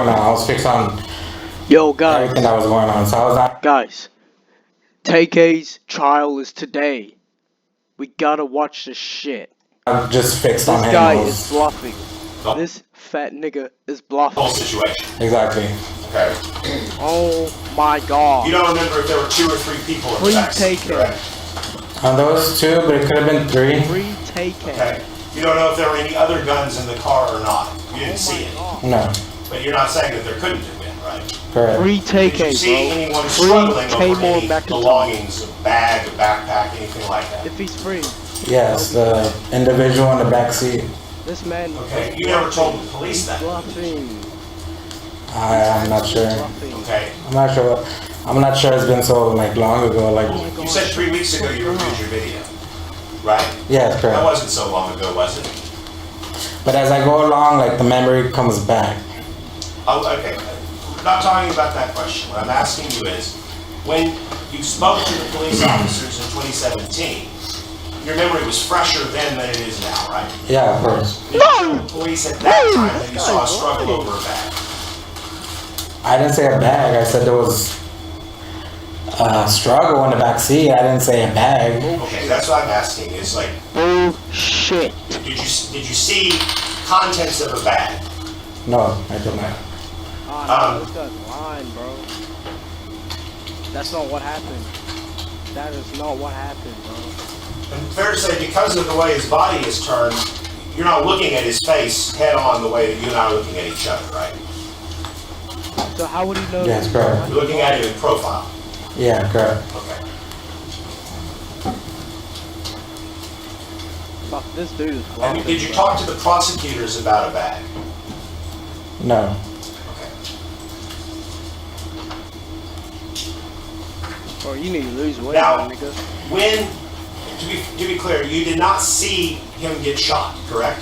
I was fixed on Yo, guys. everything that was going on. So I was not. Guys, Tay K's trial is today. We gotta watch this shit. I'm just fixed on This him. guy is bluffing. This fat nigga is bluffing. Whole situation. Exactly. Okay. Oh my god. You don't remember if there were 2 or 3 people in the Free back Tay seat, K. correct? There was 2, but it could have been 3. Free Tay K. Okay. You don't know if there were any other guns in the car or not. You didn't see it. No. But you're not saying that there couldn't have been, right? Correct. Free Tay Did K, you see anyone bro. struggling Free over K any belongings, a bag, a backpack, anything like that? If he's free. Yes, the individual in the back seat. This man. Okay. You never told the police that. Bluffing. I'm not sure. Bluffing. Okay. I'm not sure. I'm not sure. It's been so long ago. You said 3 weeks ago you reviewed your video, right? Yeah, it's That correct. wasn't so long ago, was it? But as I go along, the memory comes back. Oh, okay. I'm not talking about that question. What I'm asking you is, when you spoke to the police officers in 2017, your memory was fresher then than it is now, right? Yeah, of course. Did you tell the police at that time that you saw a struggle over a bag? I didn't say a bag. I said there was a struggle in the back seat. I didn't say a bag. Okay, that's what I'm asking. Is like, Bullshit. did you see contents of a bag? No, I did not. Oh, no, this guy's lying, bro. That's not what happened. That is not what happened, bro. And fair to say, because of the way his body is turned, you're not looking at his face head on the way that you and I are looking at each other, right? So how would he know? Yes, correct. You're looking at him in profile. Yeah, correct. Okay. Fuck, this dude is And bluffing. did you bro. talk to the prosecutors about a bag? No. Okay. Bro, you need to lose weight, Now, my nigga. when, to be clear, you did not see him get shot, correct?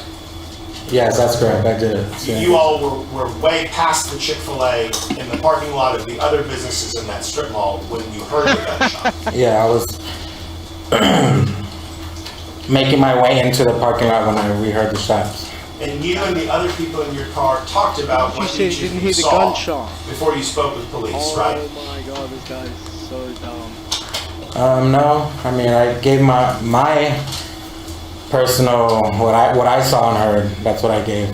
Yes, that's correct. I did. Yeah. You all were way past the Chick-fil-A in the parking lot of the other businesses in that strip mall when you heard the gunshot. Yeah, I was making my way into the parking lot when we heard the shots. And you and the other people in your car talked about You what said each you of didn't you hear the saw gunshot. before you spoke with police, Oh right? my god, this guy is so dumb. No. I mean, I gave my personal what I saw and heard. That's what I gave.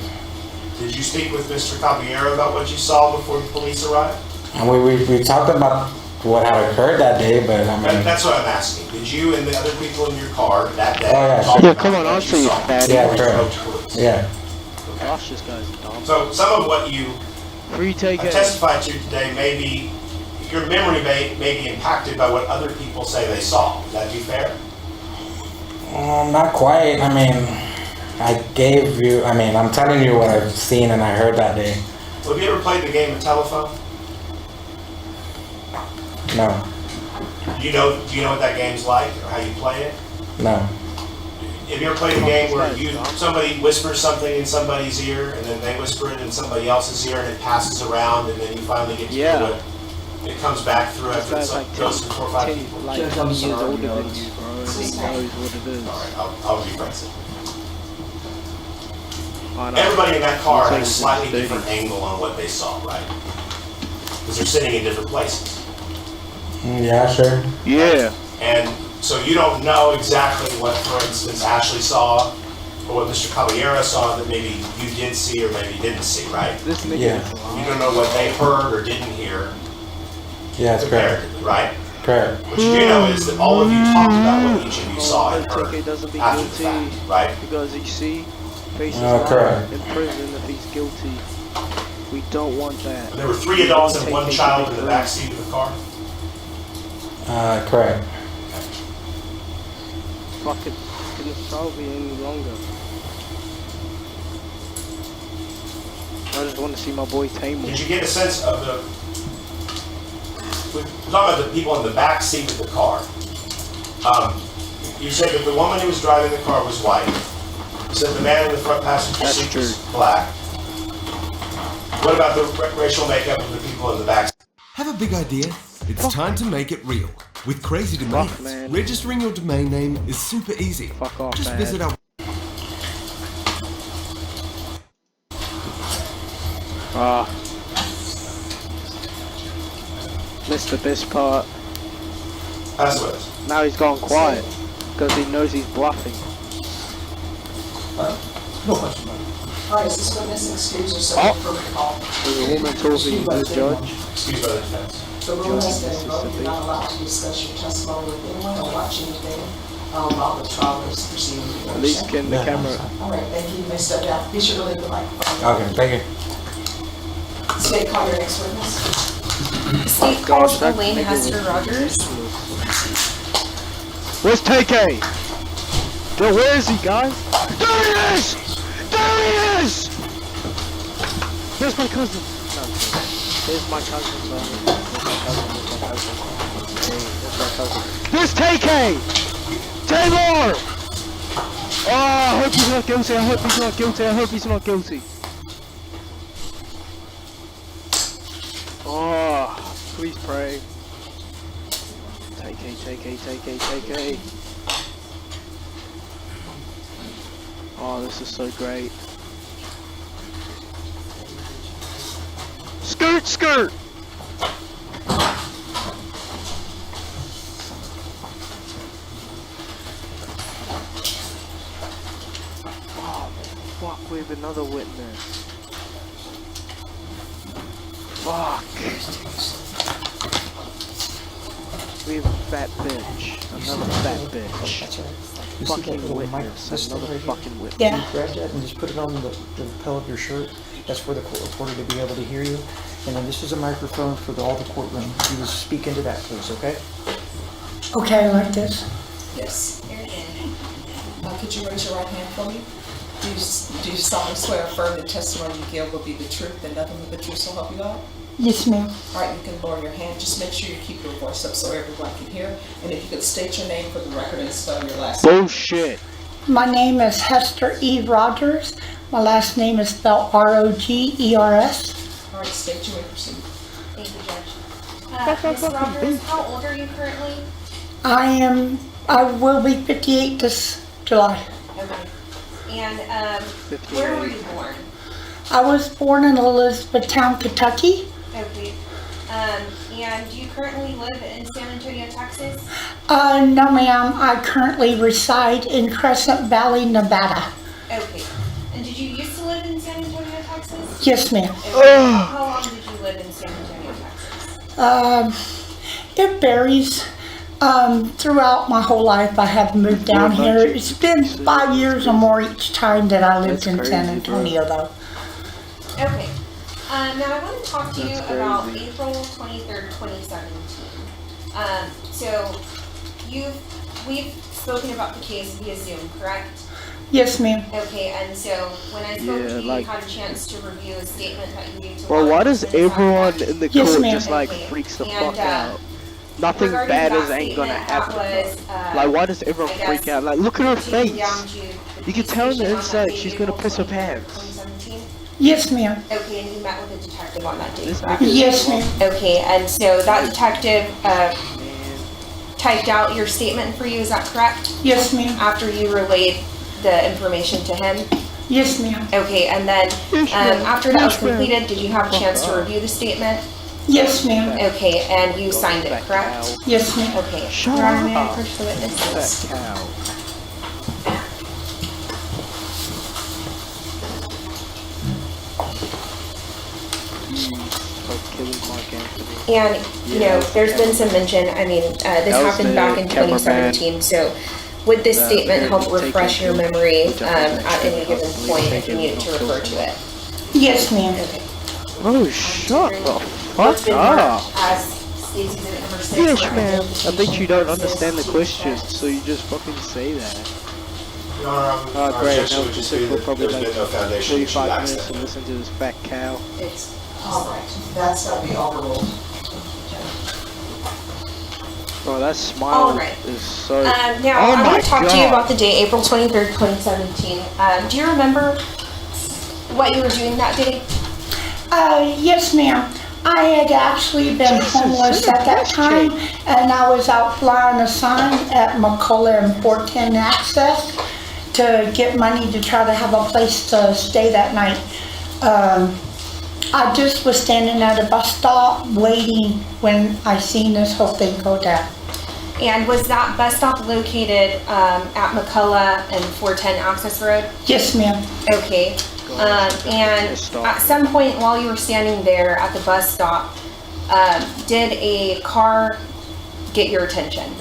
Did you speak with Mr. Caballero about what you saw before the police arrived? And we talked about what had occurred that day, but I mean, That's what I'm asking. Did you and the other people in your car that day Oh, yeah, talk sure. Yeah, about come on, what I'll you show you, saw fatty. Yeah, before you correct. spoke to police? yeah. Gosh, this guy's dumb. So some of what you Free Tay K. testified to today may be, your memory may be impacted by what other people say they saw. Would that be fair? Not quite. I mean, I'm telling you what I've seen and I heard that day. Well, have you ever played the game of telephone? No, Do you know what that game's like or how you play it? no. Have you ever played a game where somebody whispers something in somebody's ear and then they whisper it in somebody else's ear and it passes around and then you finally get to hear what it comes back through after This it's guy's like goes through 4 or 5 people? like 20 years older than you, bro. He knows what it is. Alright, I'll rephrase it. I know. Everybody in that car It's had a slightly like different angle on what they saw, right? Because they're sitting in different places. Yeah, sure. Yeah. And so you don't know exactly what, for instance, Ashley saw or what Mr. Caballero saw that maybe you did see or maybe didn't see, right? This nigga Yeah. is You lying. don't know what they heard or didn't hear Yeah, that's correct. comparatively, right? Correct. What you do know is that all of you talked about what each of you saw and Tay K heard doesn't be after the guilty fact, right? because you see, faces correct. in prison if he's guilty. We don't want that. There were 3 adults and Tay 1 K child should in be the free. back seat of the car. Correct. Fuck it. Couldn't solve it any longer. I just want to see my boy Tamar. Did you get a sense of the? We're talking about the people in the back seat of the car. You said that the woman who was driving the car was white. You said the man in the front passenger That's seat true. was black. What about the racial makeup of the people in the back? Have a big idea? It's time to make it real. With Crazy Domains, man. registering your domain name is super easy. Fuck off, Just man. visit our missed the best part. That's what it is. Now he's gone quiet because he knows he's bluffing. No question about it. All right, is this witness excused or subject for recall? There's a woman talking to the judge. Excuse by the defense. The rule has been invoked. You're not allowed to discuss your testimony with anyone or watch anything while the trial is proceeding. At least can the camera. All right, thank you. You may step down. Be sure to leave the microphone. Okay, thank you. State, call your next witness. State calls Elaine Hester Rogers. Where's Tay K? Yo, where is he, guys? There he is! There he is! There's my cousin. No, there's my cousin, bro. There's my cousin. There's Tay K! Taylor! Oh, I hope he's not guilty. I hope he's not guilty. I hope he's not guilty. Oh, please pray. Tay K, Tay K, Tay K, Tay K. Oh, this is so great. Skirt, skirt! Oh, fuck, we have another witness. Fuck. We have a fat bitch. Another fat bitch. That's right. You see that Fucking little mic witness. system Another right here? fucking witness. You grab that and just put it on the lapel of your shirt. That's for the court reporter to be able to hear you. And then this is a microphone for all the courtroom. You just speak into that, please, okay? Okay, like this. Yes. Could you raise your right hand for me? Do you solemnly swear or affirm the testimony you give will be the truth and nothing but the truth, so help you God? Yes, ma'am. All right, you can lower your hand. Just make sure you keep your voice up so everyone can hear. And if you could state your name for the record and spell your last name. Bullshit. My name is Hester E. Rogers. My last name is spelled Rogers. All right, state you may proceed. Thank you, Judge. Ms. Rogers, how old are you currently? I will be 58 this July. Okay. And where were you born? I was born in Elizabethtown, Kentucky. Okay. And do you currently live in San Antonio, Texas? No, ma'am. I currently reside in Crescent Valley, Nevada. Okay. And did you used to live in San Antonio, Texas? Yes, ma'am. Okay. How long did you live in San Antonio, Texas? It varies. Throughout my whole life, I have moved down here. It's been 5 years or more each time that I lived in San Antonio, though. Okay. Now I want to talk to you about April 23rd, 2017. So we've spoken about the case via Zoom, correct? Yes, ma'am. Okay, and so when I spoke to you, like- you had a chance to review a statement that you gave to Bro, law why does enforcement. everyone in the Yes, court ma'am. just like Okay. freaks the And, fuck out? Nothing regarding bad that as ain't gonna statement, happen. that was, Bro. Like, why does everyone I guess, freak out? Like, look at her taken face. down to the You can police tell on the station inside that she's day, gonna April piss her 23rd, pants. 2017. Yes, ma'am. Okay, and you met with a detective on that day, This correct? nigga- Yes, ma'am. Okay, and so that detective typed out your statement for you, is that correct? Yes, ma'am. After you relayed the information to him? Yes, ma'am. Okay, and then Yes, ma'am. after that was Yes, ma'am. completed, did you have a chance to review the statement? Yes, ma'am. Okay, and you signed it, Fat correct? cow. Yes, ma'am. Okay. Shut Your Honor, may I up. approach the witness? Fat cow. Fuck killing Mark Anthony. And, you know, there's been some mention, I mean, this That was happened back the in cameraman. 2017, so would this The statement help taken refresh your picture, memory which I think at any given possibly point if taken you needed to on refer to social. it? Yes, ma'am. Okay. Oh, shut the What's fuck been up. marked as State's Exhibit number 6 Yes, for ma'am. I bet you don't identification understand the purposes, question, check. so you just fucking say that. Your Honor, Oh, our great. objection Now would we just sit be for that probably there's like been no foundation that she 45 lacks minutes that. to listen to this fat cow. It's, all right, that's gotta be overruled. Bro, that smile All right. is so... Now, Oh I my want to talk to you God. about the day, April 23rd, 2017. Do you remember what you were doing that day? Yes, ma'am. I had actually been Jesus, homeless what a at that question. time, and I was out flying a sign at McCullough and 410 Access to get money to try to have a place to stay that night. I just was standing at a bus stop waiting when I seen this whole thing go down. And was that bus stop located at McCullough and 410 Access Road? Yes, ma'am. Okay. And at some point while you were standing there at the bus stop, did a car get your attention?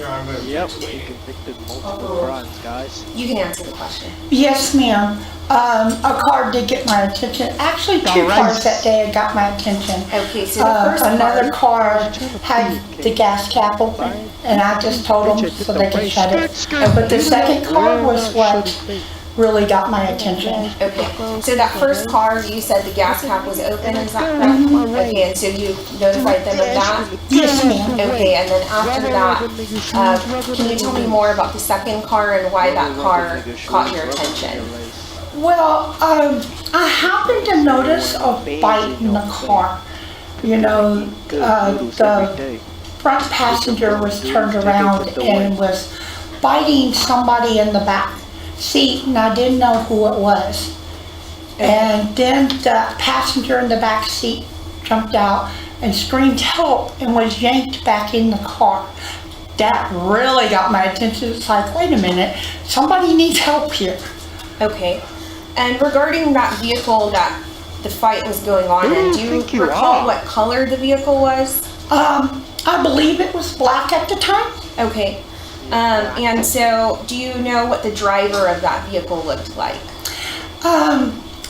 Yep, he convicted multiple crimes, guys. You can answer the question. Yes, ma'am. A car did get my attention. Actually, two cars that day got my attention. Okay, so the first Another car, car had the gas cap open, and I just told them so they could shut it. But the second car was what really got my attention. okay, so that first car, you said the gas cap was open, is that correct? Okay, and so you notified them of that? Yes, ma'am. Okay, and then after that, can you tell me more about the second car and why that car caught your attention? Well, I happened to notice a bite in the car. You know, the front passenger was turned around and was biting somebody in the back seat, and I didn't know who it was. And then the passenger in the back seat jumped out and screamed help and was yanked back in the car. That really got my attention. It's like, wait a minute, somebody needs help here. Okay, and regarding that vehicle that the fight was going on in, do you recall what color the vehicle was? I believe it was black at the time. Okay, and so do you know what the driver of that vehicle looked like?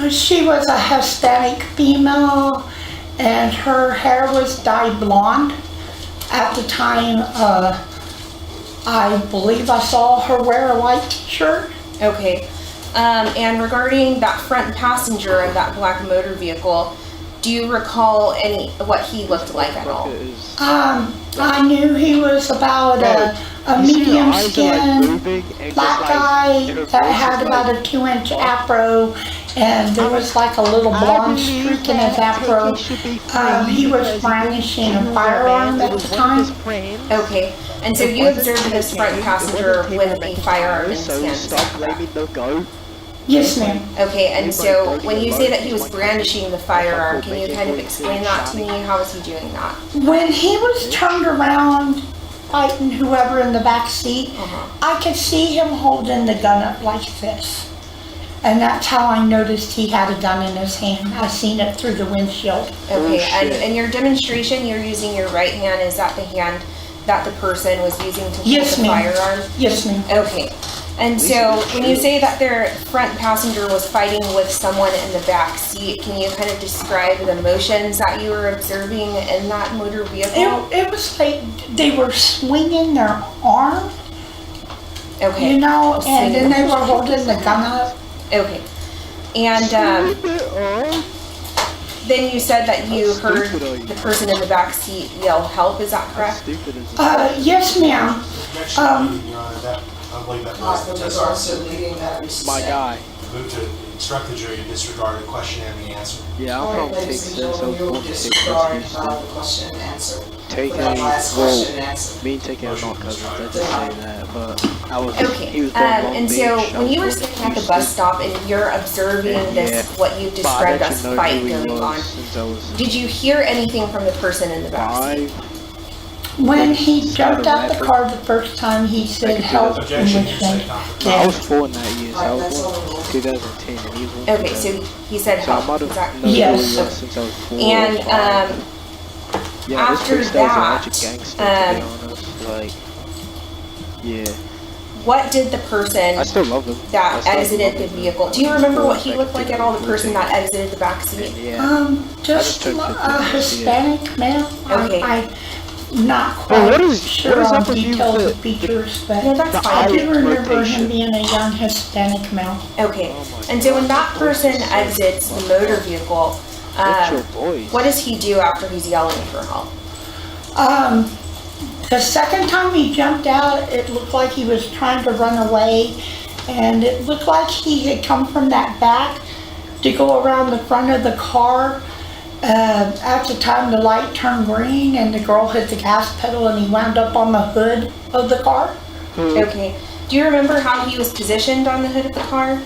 She was a Hispanic female, and her hair was dyed blonde. At the time, I believe I saw her wear a white t-shirt. Okay, and regarding that front passenger of that black motor vehicle, do you recall what he looked like at all? I knew he was about a medium skin black guy that had about a 2-inch afro, and there was like a little blonde streak in his afro. He was brandishing a firearm at the time. Okay, and so you observed this front passenger with a firearm in his hands. Yes, ma'am. Okay, and so when you say that he was brandishing the firearm, can you kind of explain that to me? How was he doing that? When he was turned around fighting whoever in the back seat, I could see him holding the gun up like this. And that's how I noticed he had a gun in his hand. I seen it through the windshield. Okay, and in your demonstration, you're using your right hand. Is that the hand that the person was using to hold Yes, the ma'am. firearm? Yes, ma'am. Okay, and so when you say that their front passenger was fighting with someone in the back seat, can you kind of describe the motions that you were observing in that motor vehicle? It was like they were swinging their arm, Okay. you know, and then they were Swinging. holding the gun up. Okay, and then you said that you heard the person in the back seat yell help, is that correct? Yes, ma'am. Objection, Your Honor, that, I believe that was the testimony. leading that My guy. Move to instruct the jury to disregard the question and the answer. Yeah, I'm from Texas, so you will fuck disregard Texas. the question and answer. Tay K, For that last well, question and answer. me and Tay K are not cousins, I just say that, but I was, Okay, he was born Long and Beach, so I when you were was sitting at the Houston. bus stop and you're observing this, what you But I described let as you know fight who he going on, was since I was did you hear anything from the person in the back seat? 5. When he jumped out the car the first time, he said help and Objection, was hearsay, yanked. conflict. I was 4 in that year, so I was born in 2010, and he was 1. Okay, so he said So I help, might is that? have known Yes. who he was since I was 4 And, or 5. Yeah, after this freestyle's a bunch of that, gangster, to be honest, like, yeah. what did the person I still love him. that I still exited the love him. vehicle, do you remember what he looked like at all, the person that exited the back seat? Yeah. Just turned a 15 Hispanic male. Okay. I'm not Well, quite what is sure up on with you details with of features, but No, that's I fine. do remember rotation? him being a young Hispanic male. Okay, Oh my and so when that God. person exits the motor vehicle, That's your boys. what does he do after he's yelling for help? The second time he jumped out, it looked like he was trying to run away, and it looked like he had come from that back to go around the front of the car. At the time, the light turned green, and the girl hit the gas pedal, and he wound up on the hood of the car. Okay, do you remember how he was positioned on the hood of the car?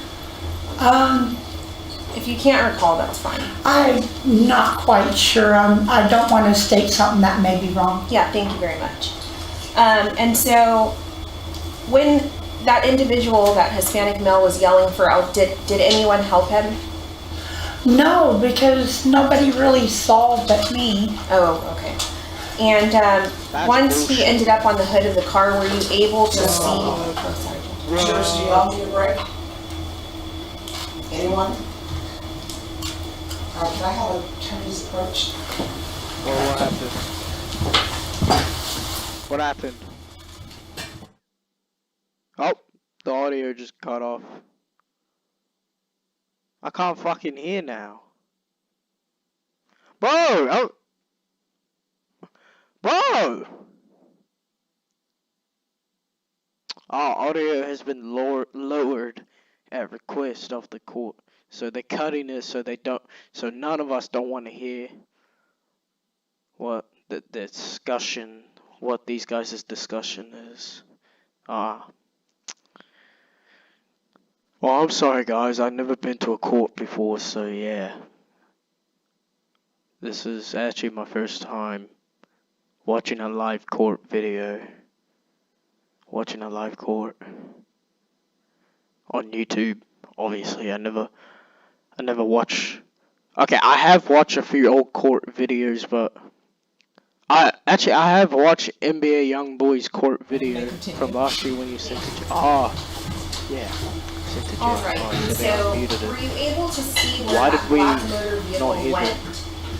If you can't recall, that's fine. I'm not quite sure. I don't want to state something that may be wrong. Yeah, thank you very much. And so, when that individual, that Hispanic male, was yelling for help, did anyone help him? No, because nobody really saw but me. Oh, okay. And once he ended up on the hood of the car, were you able to see? Oh, sorry. Jurors, do you all need a break? Anyone? All right, can I have an attorney's approach? What happened? What happened? Oh, the audio just cut off. I can't fucking hear now. Bro! Oh. Bro! Audio has been lowered at request of the court. So they're cutting it so none of us don't want to hear what the discussion, what these guys' discussion is. Well, I'm sorry guys, I've never been to a court before, so yeah. This is actually my first time watching a live court video. Watching a live court on YouTube. Obviously, I never watch. Okay, I have watched a few old court videos, but I have watched NBA YoungBoy's court video from last year when you sent it to. Yeah. Sent it to. Alright, so were you able to see where Why that did we black motor vehicle not hear went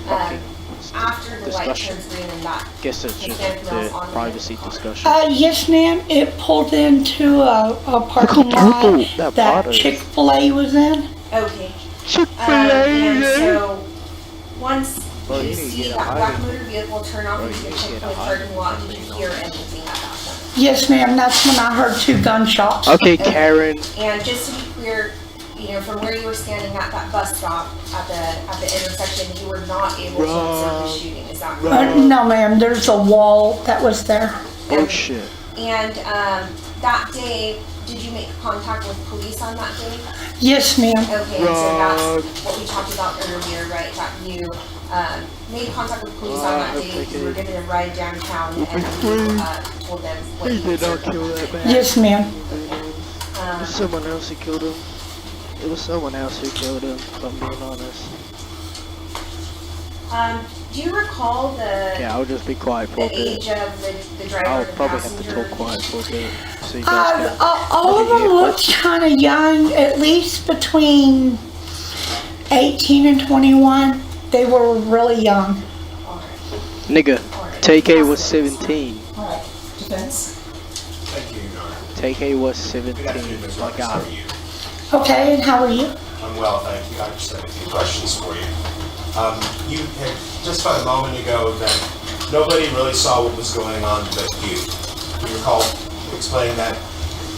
fucking after the light discussion? turns green and that Guess it's just Hispanic male's the on the privacy car? discussion. Yes, ma'am. It pulled into a parking lot that that bottle. Chick-fil-A was in. Okay. Chick-fil-A. And so, once Bro, you you need to see get a that black hiding. motor vehicle turn off Bro, into you the need to get a Chick-fil-A hiding. parking lot, did you hear anything at that point? Yes, ma'am. That's when I heard 2 gunshots. Okay, Karen. And just to be clear, you know, from where you were standing at that bus stop at the intersection, you were not able to observe the shooting. Is that correct? No, ma'am. There's a wall that was there. Bullshit. And that day, did you make contact with police on that day? Yes, ma'am. Okay, so that's what we talked about earlier, right? That you made contact with police on that day. You were given a ride downtown, and you told them what He you did not observed. kill that man. Yes, ma'am. It was someone else who killed him. It was someone else who killed him, if I'm being honest. Do you recall the Yeah, I'll just be quiet for a bit. age of the driver I'll and the probably have to passenger? talk quiet for a bit. So you guys can. All of them hear looked kind of young, at least between 18 and 21. They were really young. Nigga, Tay K was 17. All right, defense. Thank you, Your Honor. Tay K was Good 17. afternoon, Ms. My Marcus. How God. are you? Okay, and how are you? I'm well, thank you. I just have a few questions for you. You had just about a moment ago that nobody really saw what was going on but you. Do you recall explaining that?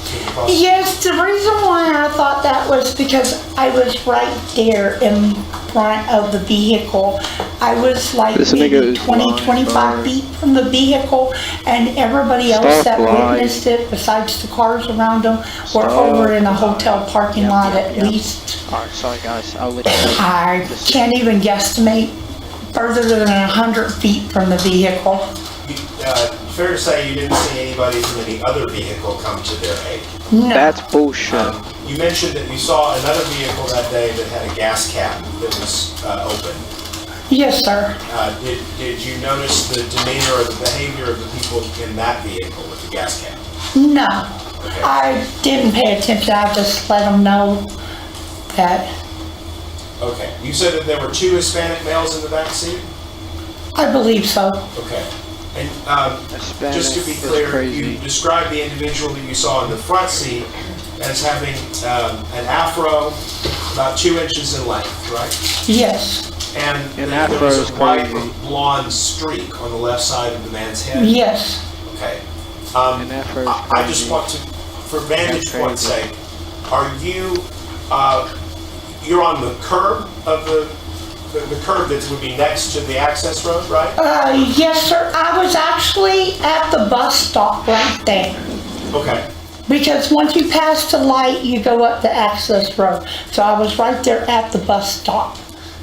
to the prosecutor? Yes, the reason why I thought that was because I was right there in front of the vehicle. I was like This nigga maybe is 20, lying, 25 bro. feet from the vehicle, and everybody else Stop that lying. witnessed it, besides the cars around them, were Stop over in a hotel parking Yep, lot yep, at yep. least. Alright, sorry guys. I'll let you know. I can't even guesstimate further than 100 feet from the vehicle. Fair to say you didn't see anybody from any other vehicle come to their aid. No. That's bullshit. You mentioned that you saw another vehicle that day that had a gas cap that was open. Yes, sir. Did you notice the demeanor or the behavior of the people in that vehicle with the gas cap? No. Okay. I didn't pay attention. I just let them know that Okay. You said that there were 2 Hispanic males in the back seat? I believe so. Okay. And Hispanic just to be is clear, crazy. you described the individual that you saw in the front seat as having an afro about 2 inches in length, right? Yes. And An there afro was is a white crazy. or blonde streak on the left side of the man's head? Yes. Okay. An afro is I just crazy. want to, for vantage That's point's crazy. sake, are you, you're on the curb of the curb that would be next to the access road, right? Yes, sir. I was actually at the bus stop right there. Okay. Because once you pass the light, you go up the access road. So I was right there at the bus stop.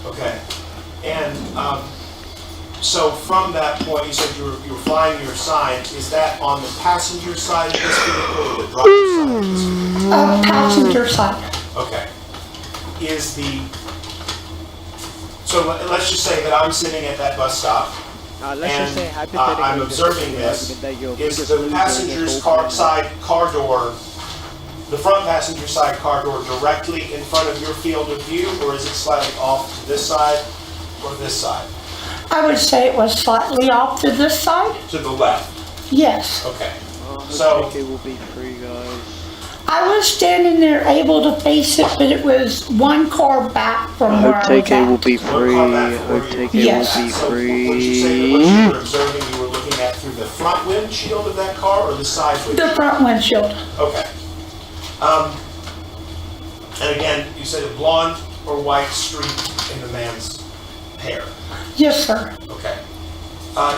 Okay. And so from that point, you said you were flying your sign. Is that on the passenger side of this vehicle or the driver's side of this vehicle? Passenger side. Okay. So let's just say that I'm sitting at that bus stop. And I'm observing this. Is the passenger's side car door, the front passenger side car door, directly in front of your field of view, or is it slightly off to this side or this side? I would say it was slightly off to this side. To the left. Yes. Okay. So Tay K will be free, guys. I was standing there able to face it, but it was one car back from where I was Tay K will at. be free. Tay K Yes. will be So would you say that what you free. were observing, you were looking at through the front windshield of that car or the side windshield? The front windshield. Okay. And again, you said a blonde or white streak in the man's hair. Yes, sir. Okay.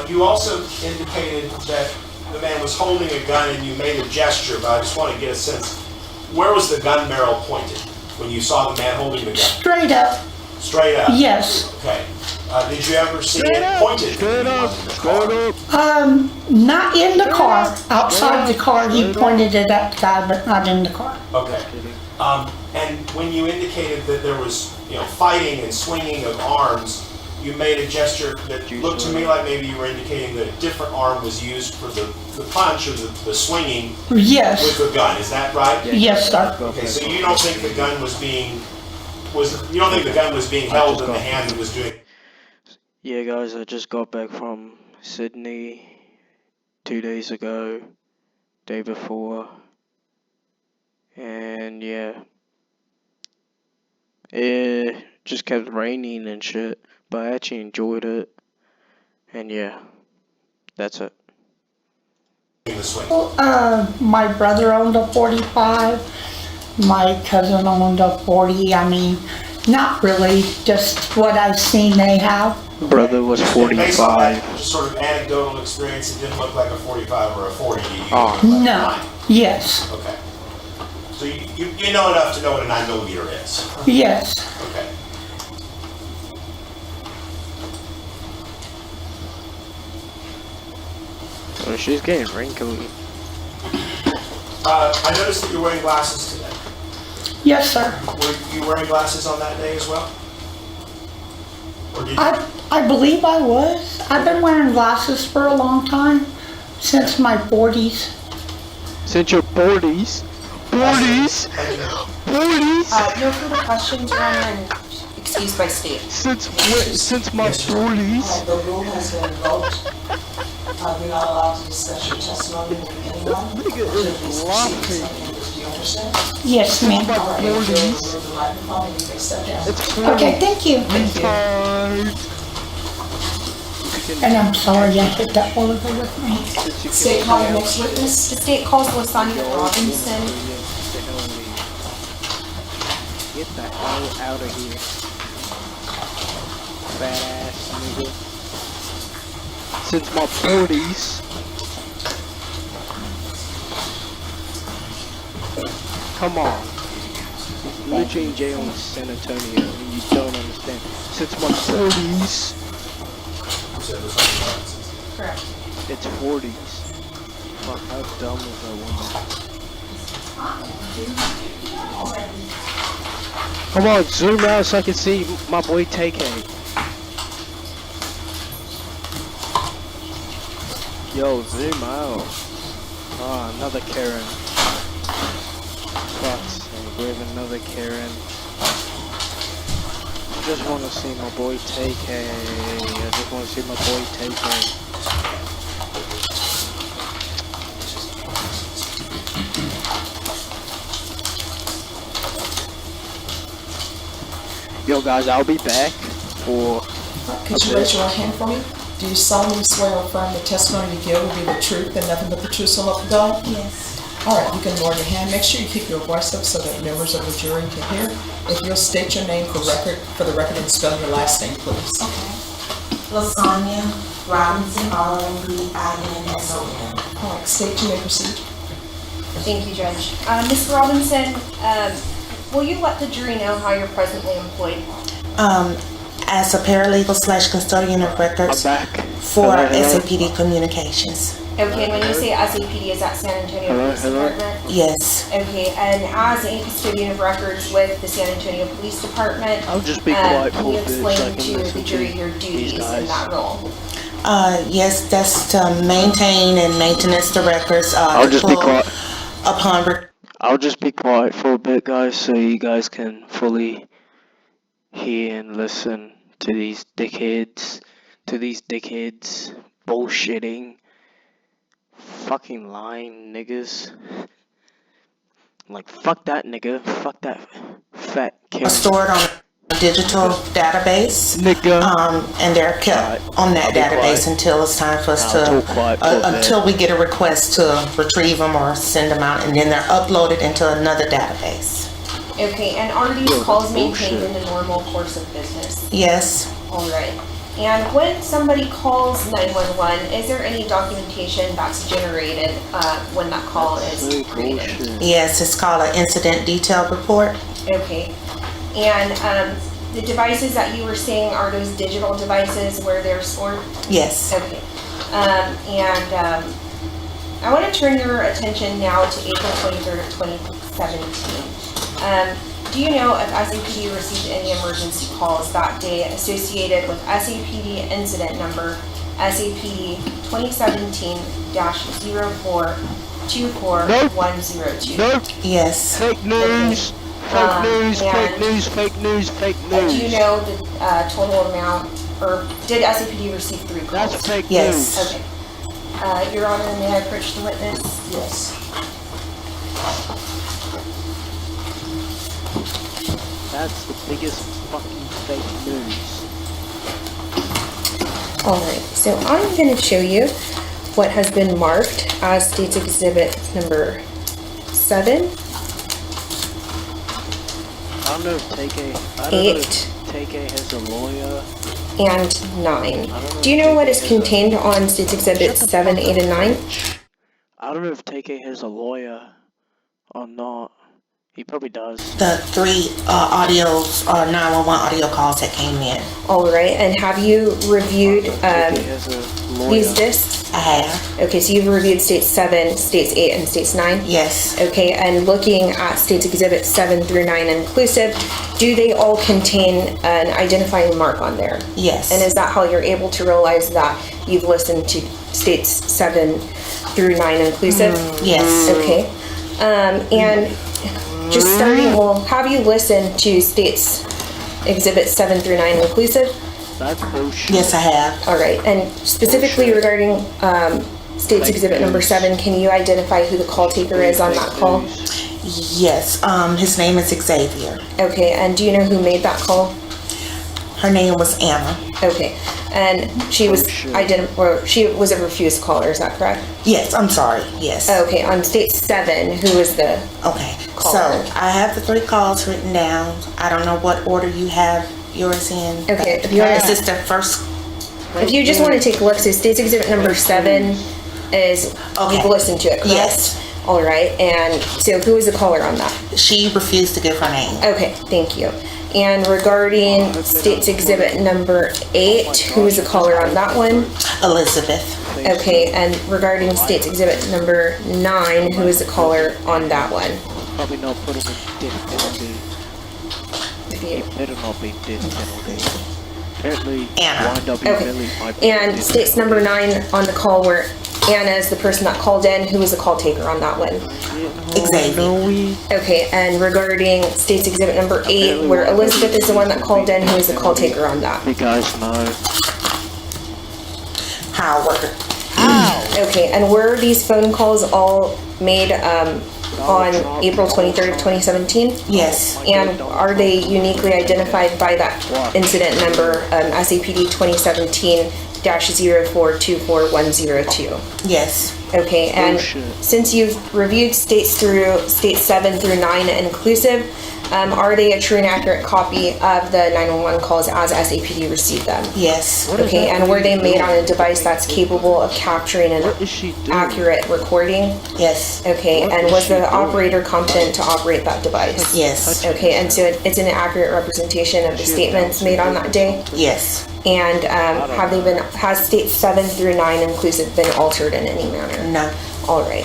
You also indicated that the man was holding a gun and you made a gesture, but I just want to get a sense. Where was the gun barrel pointed when you saw the man holding the gun? Straight up. Straight up? Yes. Okay. Did you ever see it pointed at anyone in the car? Not in the car. Outside the car, he pointed it at the guy, but not in the car. Okay. And when you indicated that there was, fighting and swinging of arms, you made a gesture that looked to me like maybe you were indicating that a different arm was used for the punch or the swinging Yes. with the gun. Is that right? Yes, sir. Okay, so you don't think the gun was being held in the hand that was doing? Yeah, guys, I just got back from Sydney 2 days ago, day before, and yeah, it just kept raining and shit, but I actually enjoyed it, and yeah, that's it. The swing. My brother owned a 45. My cousin owned a 40. I mean, not really, just what I've seen they have. Brother was Based on that 45. just sort of anecdotal experience, it didn't look like a 45 or a 40. You Oh. looked like a No. 9. Yes. Okay. So you know enough to know what a 9mm is. Yes. Okay. Oh, she's getting wrinkly. I noticed that you're wearing glasses today. Yes, sir. Were you wearing glasses on that day as well? Or did you? I believe I was. I've been wearing glasses for a long time, since my 40s. Since your 40s? 40s? 40s? No further questions, Your Honor, and excused by state. Since my 40s? The rule has been revoked. You're not allowed to discuss your testimony with anyone. Nigga until is these laughing. proceedings. Do you understand? Yes, ma'am. All right, you'll remove the microphone and you may step down. It's 40s. Okay, thank you. And I'm sorry I hit that while ago with me. State call your next witness. The state calls Lasagna Robinson. Get the hell out of here. Fat ass nigga. Since my 40s. Come on. Literally in jail in San Antonio and you don't understand. Since my 40s. Correct. It's 40s. Fuck, how dumb is that woman? Come on, zoom out so I can see my boy Tay K. Yo, zoom out. Ah, another Karen. Fuck's sake, we have another Karen. I just want to see my boy Tay K. I just want to see my boy Tay K. Yo guys, I'll be back for... Could you raise your right hand for me? Do you solemnly swear or affirm the testimony you give will be the truth and nothing but the truth, so help you God? Yes. All right, you can lower your hand. Make sure you keep your voice up so that members of the jury can hear. If you'll state your name for the record, and spell your last name, please. Okay. Lasagna Robinson, ROBINSON. All right, state you may proceed. Thank you, Judge. Ms. Robinson, will you let the jury know how you're presently employed? As a paralegal / custodian of records for SAPD Communications. Okay, and when you say SAPD, is that San Antonio Police Department? Yes. Okay, and as a custodian of records with the San Antonio Police Department, I'll just be quiet can for you a bit so I explain can to listen the to jury your these duties in guys. that role? Yes, that's to maintain and maintenance the records. I'll just be quiet. Upon I'll just be quiet for a bit, guys, so you guys can fully hear and listen to these dickheads. Bullshitting. Fucking lying niggas. Like, fuck that nigga. Fuck that fat kid. stored on a digital database. Nigga. And they're kept on that database until it's time for us until we get a request to retrieve them or send them out, and then they're uploaded into another database. Okay, and are these calls maintained in the normal course of business? Yes. All right. And when somebody calls 911, is there any documentation that's generated when that call is created? Yes, it's called an incident detail report. Okay. And the devices that you were saying, are those digital devices where they're stored? Yes. Okay. I want to turn your attention now to April 23rd of 2017. Do you know if SAPD received any emergency calls that day associated with SAPD incident number SAPD 2017-0424-102? Nope. Yes. Fake news. Fake news. Fake news. Do you know the total amount, or did SAPD receive 3 calls? That's fake Yes. news. Okay. Your Honor, may I approach the witness? Yes. That's the biggest fucking fake news. Alright, so I'm going to show you what has been marked as State's Exhibit number 7, I don't know if Tay K. 8, Tay K has a lawyer. and 9. Do you know what is contained on State's Exhibits 7, 8, and 9? I don't know if Tay K has a lawyer or not. He probably does. The 3 audios, 911 audio calls that came in. Alright, and have you reviewed Tay K has a lawyer. these discs? I have. Okay, so you've reviewed States 7, States 8, and States 9? Yes. Okay, and looking at States Exhibit 7 through 9 inclusive, do they all contain an identifying mark on there? Yes. And is that how you're able to realize that you've listened to States 7 through 9 inclusive? Yes. Okay. And just starting, well, have you listened to States Exhibit 7 through 9 inclusive? That's bullshit. Yes, I have. All right, and specifically regarding States Exhibit number 7, can you identify who the call taker is on that call? Yes. His name is Xavier. Okay, and do you know who made that call? Her name was Anna. Okay, and she was she was a refused caller, is that correct? Yes, I'm sorry. Yes. Okay, on State 7, who was the Okay. caller? So I have the 3 calls written down. I don't know what order you have yours in. Okay, but if you wanna- is this the first? If you just want to take a look, so States Exhibit number 7 is, Okay. you've listened to it, correct? Yes. All right, and so who was the caller on that? She refused to give her name. Okay, thank you. And regarding States Exhibit number 8, who was the caller on that one? Elizabeth. Okay, and regarding States Exhibit number 9, who was the caller on that one? Probably not put him in death penalty. If He you- better not be death penalty. Apparently, Anna. wind up Okay. Billy might be And death States penalty. number 9 on the call where Anna is the person that called in, who was the call taker on that one? Xavier. Okay, and regarding States Exhibit number 8, where Elizabeth is the one that called in, who is the call taker on that? You guys know. Howard. Okay, and were these phone calls all made on April 23rd of 2017? Yes. And are they uniquely identified by that incident number, SAPD 2017-0424-102? Yes. Okay, and Bullshit. since you've reviewed States 7 through 9 inclusive, Are they a true and accurate copy of the 911 calls as SAPD received them? Yes. Okay, and were they made on a device that's capable of capturing an What is she doing? accurate recording? Yes. Okay, and was the operator competent to operate that device? Yes. Okay, and so it's an accurate representation of the statements made on that day? Yes. And has states 7 through 9 inclusive been altered in any manner? No. All right.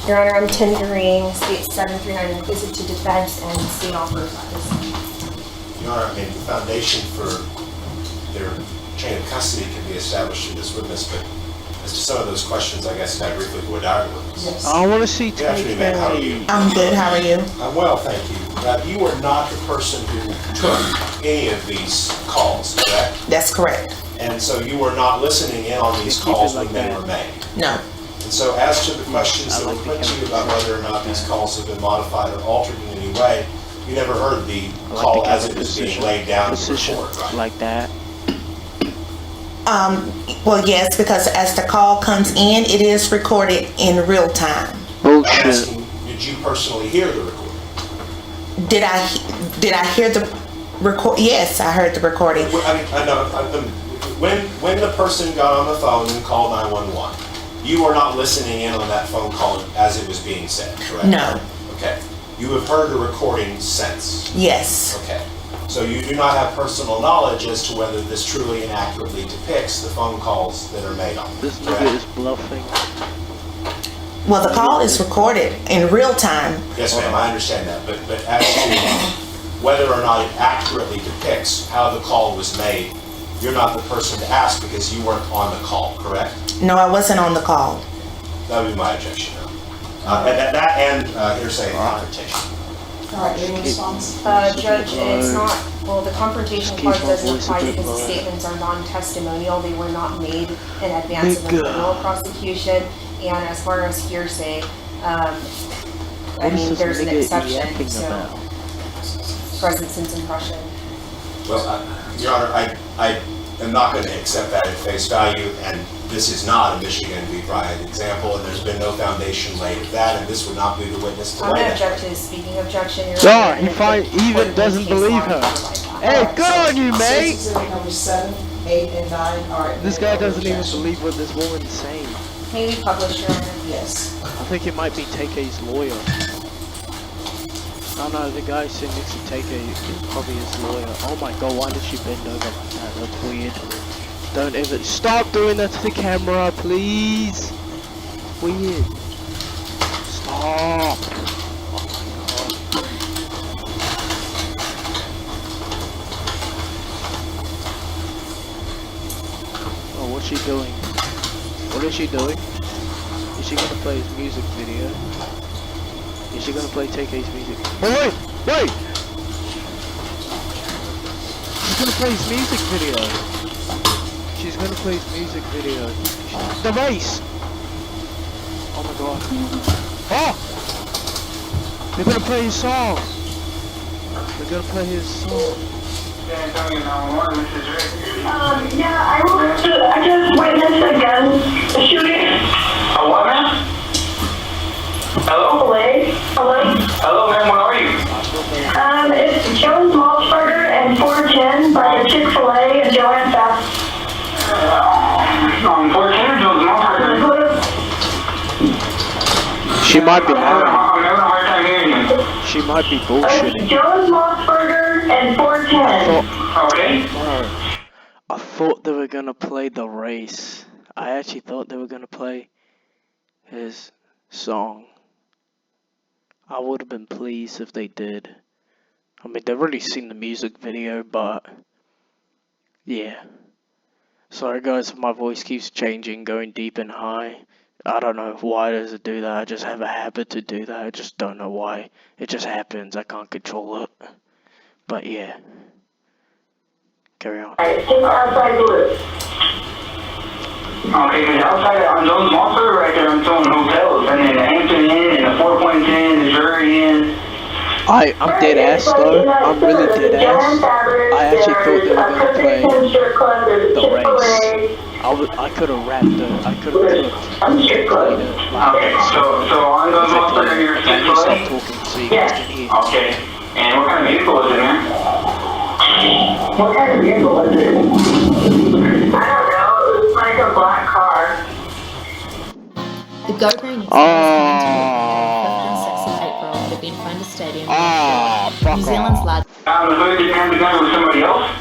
Your Honor, I'm tendering states 7 through 9 inclusive to defense and state offers at this time. Your Honor, I mean, the foundation for their chain of custody can be established through this witness, but as to some of those questions, I guess, can I briefly go down to witness? Yes. I want to see Good afternoon, ma'am. How are you? I'm good. How are you? I'm well, thank you. You are not the person who took any of these calls, correct? That's correct. And so you were not listening in on these calls when they were made. No. And so as to the questions that were put to you about whether or not these calls have been modified or altered in any way, you never heard the call as it was being laid down in the report, right? like that. Well, yes, because as the call comes in, it is recorded in real time. I'm asking, did you personally hear the recording? Did I hear the record? Yes, I heard the recording. I know. When the person got on the phone and called 911, you were not listening in on that phone call as it was being said, correct? No. Okay. You have heard the recording since? Yes. Okay. So you do not have personal knowledge as to whether this truly and accurately depicts the phone calls that are made on This it, nigga correct? is bluffing. Well, the call is recorded in real time. Yes, ma'am, I understand that, but as to whether or not it accurately depicts how the call was made, you're not the person to ask because you weren't on the call, correct? No, I wasn't on the call. That would be my objection, no. And that and hearsay and confrontation. All right, any response? Judge, it's not, well, the confrontation Keep clause my doesn't voice a apply bit because the lower. statements are non-testimonial. They were not made in advance of the Nigga. criminal prosecution. And as far as hearsay, I What is mean, this there's an nigga exception, yapping so about? present sense impression. Well, Your Honor, I am not going to accept that at face value, and this is not a Michigan v. Bryant example, and there's been no foundation laid of that, and this would not be the witness to I'm lay gonna that. object to his speaking objection, Your Yeah, Honor, he and fine- the even court made doesn't case believe law her. and like that. Hey, good on you, mate! Exhibit number 7, 8, and 9. All right. This guy doesn't even believe what this woman's saying. May we publish, Your Honor? Yes. I think it might be Tay K's lawyer. No, the guy sitting next to Tay K is probably his lawyer. Oh my god, why did she bend over like that? That's weird. Don't ever stop doing that to the camera, please. Weird. Stop. Oh, what's she doing? What is she doing? Is she gonna play his music video? Is she gonna play Tay K's music? Oh wait! Wait! She's gonna play his music video. She's gonna play his music video. The race! Oh my god. Oh! They're gonna play his song! They're gonna play his song. Yeah, I just witnessed a gun shooting. A what, ma'am? Hello? Hello? Hello, ma'am, where are you? It's Joe's Maltzberger and 410 by the Chick-fil-A and Joanne Fast. On 14 or Joe's Maltzberger? She might be I'm lying. having a hard time hearing you. She might be bullshitting. Joe's Maltzberger and 410. Okay. I thought they were gonna play the race. I actually thought they were gonna play his song. I would have been pleased if they did. I mean, they've already seen the music video, but yeah. Sorry guys if my voice keeps changing, going deep and high. I don't know why does it do that. I just have a habit to do that. I just don't know why. It just happens. I can't control it. But yeah. Carry on. Just outside Blue. Okay, because outside on Joe's Maltzberger right there, I'm throwing hotels. And then the Hampton Inn, and the 4 Points Inn, the Drury Inn. I'm dead ass though. I'm really dead ass. I actually thought they were gonna play the race. I could have rapped it. I could have played it. Okay, so on Joe's Maltzberger, you're Can you stop Chick-fil-A? talking so you guys can hear? Okay. And what kind of vehicle was it, man? What kind of vehicle was it? I don't know. It was like a black car. The Go Green Expo is coming to Auckland on the 5th and 6th of April at Eventfinda Stadium in Auckland, New Zealand's largest. The hood didn't have the gun with somebody else?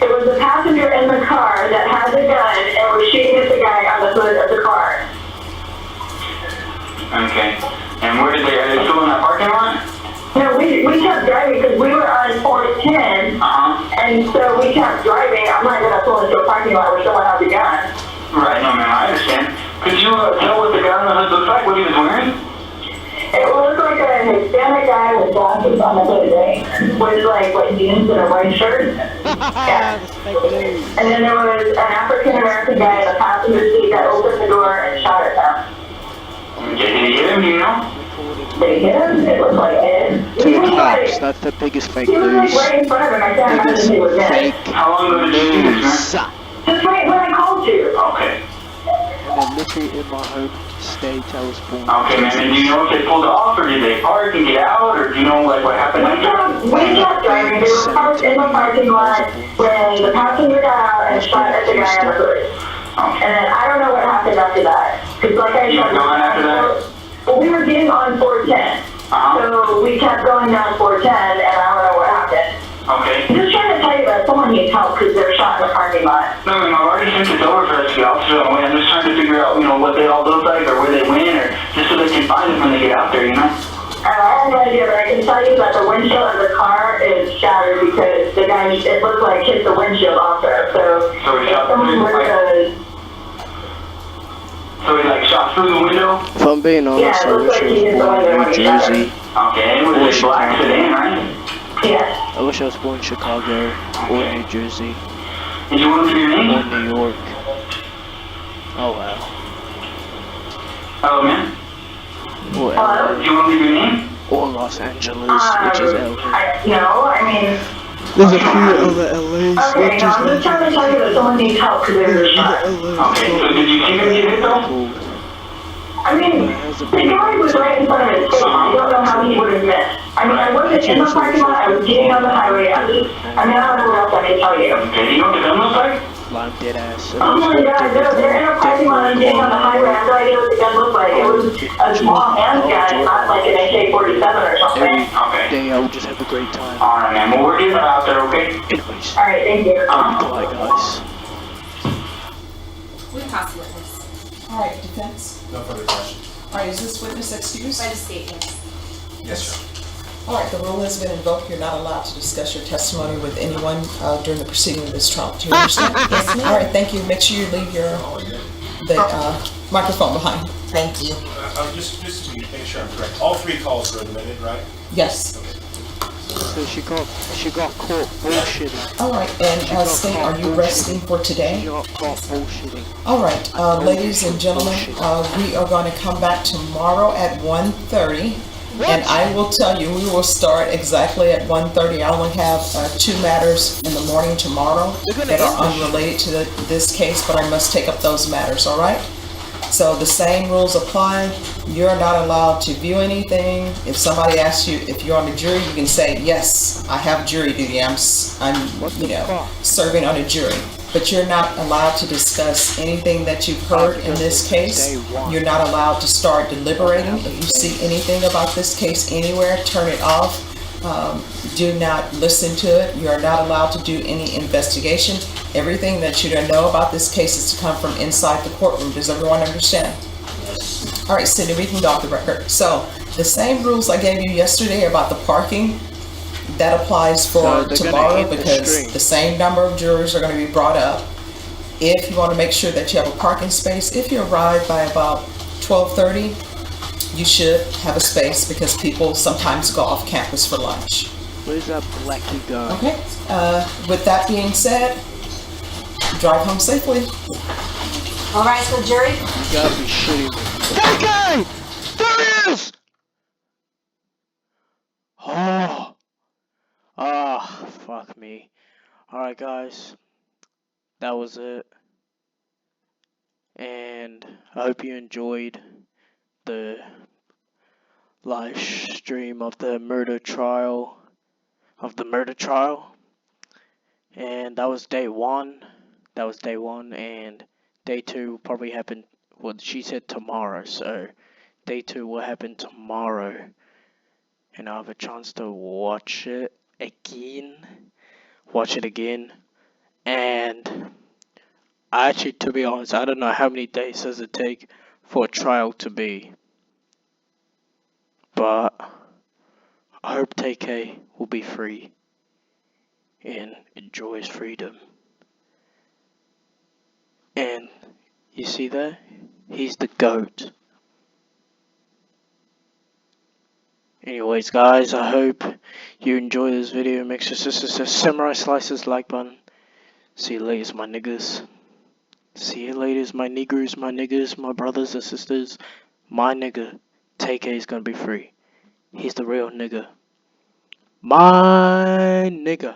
It was the passenger in the car that had the gun and was shooting at the guy on the hood of the car. Okay. And where did are they still in that parking lot? No, we kept driving because we were on 410, and so we kept driving. I'm not going to pull into a parking lot where someone has a gun. Right, no, man, I understand. Could you tell what the guy on the hood looked like, what he was wearing? It looked like a Hispanic guy with glasses on the hood, right? With like white jeans and a white shirt. Yeah. And then there was an African American guy in the passenger seat that opened the door and shot at them. Okay, did he hit him, do you know? They hit him? It looked like it. Two cops, that's the biggest fake He was like news. right in front of him. I can't imagine he was dead. How long ago did you see this, man? Just right when I called you. Okay. And then literally in my home state, I was born. Okay, man, and do you know if they pulled off, or did they park and get out, or do you know, like, what happened after? We kept driving. They were parked in the parking lot when the passenger got out and shot at the guy on the hood. Okay. And then I don't know what happened after that. Because like I You said, were going after that? well, we were getting on 410. So we kept going down 410, and I don't know what happened. Okay. I'm just trying to tell you that someone needs help because they're shot in the parking lot. No, man, I've already sent this over for us to the officer on the way. I'm just trying to figure out, you know, what they all look like, or where they went, or just so they can find them when they get out there, you know? I have no idea, but I can tell you that the windshield of the car is shattered because the guy, it looked like hit the windshield also. So he shot through, so he, like, shot through the window? If I'm being honest, Yeah, it I looks wish like I he hit was the born window in when New he shot him. Jersey. Okay, and it was a black sedan, right? Yes. I wish I was born in Chicago, or New Jersey, Did you want him to be your or name? New York. Oh wow. Hello, man? Or Hello? Did you want him to be your name? Or Los Angeles, which is LA. No, I mean, There's a few other LAs. okay, no, I'm just trying to tell you that someone needs help because they were shot. Okay, so did you see them get hit, though? I mean, the guy was right in front of his face. I don't know how he would have missed. I mean, I wasn't in the parking lot. I was getting on the highway. I don't know what else I can tell you. Okay, do you know what the gun looks like? Line dead ass. Oh my God, they're in a parking lot and getting on the highway. I have no idea what the gun looked like. It was a small handgun, not like an AK-47 or something. Okay. Day I would just have a great time. Alright, man, well, we're getting out there, okay? Anyways, All right, thank you. bye guys. We pass the witness All right, defense. No further questions. All right, is this witness excused? by the state, yes. Yes, sir. All right, the rule has been invoked. You're not allowed to discuss your testimony with anyone during the proceeding of this trial. Do you understand? Yes, ma'am. All right, thank you. Make sure you leave the microphone behind. Thank you. Just to make sure I'm correct, all three calls were admitted, right? Yes. So she got caught bullshitting. All right, and State, are you resting for today? She got caught bullshitting. All right, ladies and gentlemen, we are going to come back tomorrow at 1:30. And I will tell you, we will start exactly at 1:30. I only have 2 matters in the morning tomorrow that are unrelated to this case, but I must take up those matters, all right? So the same rules apply. You're not allowed to view anything. If somebody asks you if you're on the jury, you can say, yes, I have jury duty. I'm serving on a jury. But you're not allowed to discuss anything that you've heard in this case. You're not allowed to start deliberating. If you see anything about this case anywhere, turn it off. Do not listen to it. You are not allowed to do any investigation. Everything that you don't know about this case is to come from inside the courtroom. Does everyone understand? Yes. All right, Cindy, we can go off the record. So the same rules I gave you yesterday about the parking, that applies for tomorrow because the same number of jurors are going to be brought up. If you want to make sure that you have a parking space, if you arrive by about 12:30, you should have a space because people sometimes go off campus for lunch. Where's that blackie go? Okay, with that being said, drive home safely. All right, so jury. You gotta be shitting me. Tay K! There he is! Oh. Ah, fuck me. Alright guys, that was it. And I hope you enjoyed the live stream of the murder trial of the murder trial. And that was day one. That was day one, and day two will probably happen. Well, she said tomorrow, so day two will happen tomorrow, and I'll have a chance to watch it again. And actually, to be honest, I don't know how many days does it take for a trial to be, but I hope Tay K will be free and enjoy his freedom. And you see that? He's the GOAT. Anyways, guys, I hope you enjoy this video. Make sure to Samurai Slices like button. See you later, my niggas. See you later, my niggers, my niggas, my brothers and sisters. My nigga, Tay K is gonna be free. He's the real nigga. My nigga.